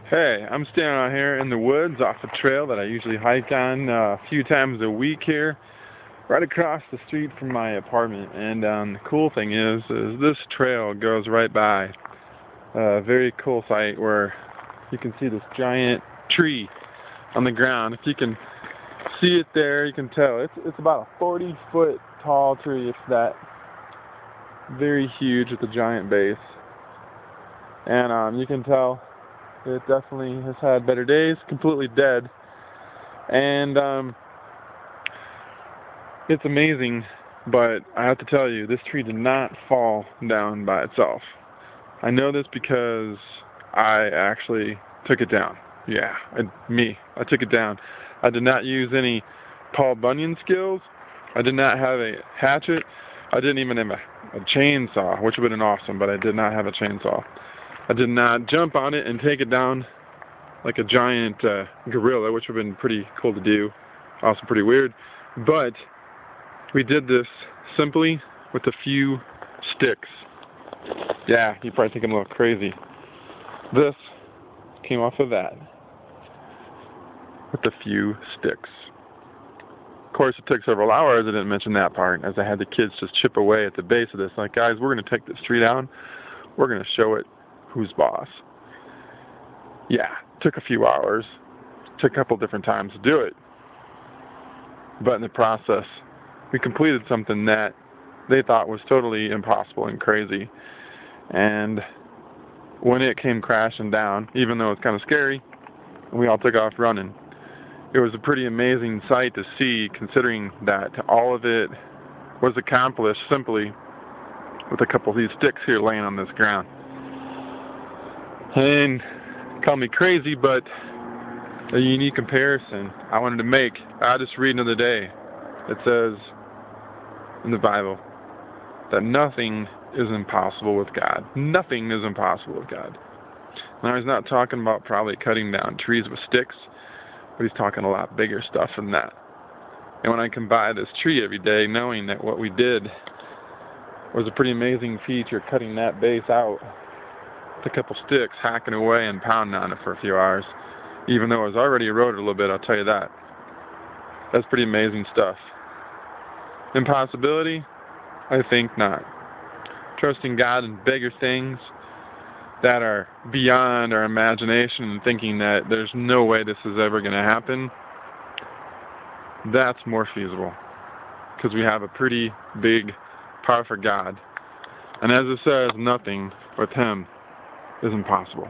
Hey, I'm standing out here in the woods off a trail that I usually hike on a few times a week here, right across the street from my apartment. And the cool thing is this trail goes right by a very cool site where you can see this giant tree on the ground. If you can see it there, you can tell it's about a 40-foot tall tree. It's that very huge with a giant base, and you can tell it definitely has had better days. Completely dead, and it's amazing. But I have to tell you, this tree did not fall down by itself. I know this because I actually took it down. Yeah, I took it down. I did not use any Paul Bunyan skills. I did not have a hatchet. I didn't even have a chainsaw, which would have been awesome, but I did not have a chainsaw. I did not jump on it and take it down like a giant gorilla, which would have been pretty cool to do. Also pretty weird. But we did this simply with a few sticks. Yeah, you probably think I'm a little crazy. This came off of that with a few sticks. Of course, it took several hours. I didn't mention that part, as I had the kids just chip away at the base of this. Like, guys, we're going to take this tree down. We're going to show it who's boss. Yeah, it took a few hours. It took a couple different times to do it. But in the process, we completed something that they thought was totally impossible and crazy. And when it came crashing down, even though it was kind of scary, we all took off running. It was a pretty amazing sight to see, considering that all of it was accomplished simply with a couple of these sticks here laying on this ground. And call me crazy, but a unique comparison I wanted to make. I'll just read another day. It says in the Bible that nothing is impossible with God. Nothing is impossible with God. Now, he's not talking about probably cutting down trees with sticks, but he's talking a lot bigger stuff than that. And when I come by this tree every day, knowing that what we did was a pretty amazing feature, cutting that base out with a couple sticks, hacking away and pounding on it for a few hours, even though it was already eroded a little bit, I'll tell you that. That's pretty amazing stuff. Impossibility? I think not. Trusting God in bigger things that are beyond our imagination and thinking that there's no way this is ever going to happen, that's more feasible, because we have a pretty big, powerful God. And as it says, nothing with Him is impossible.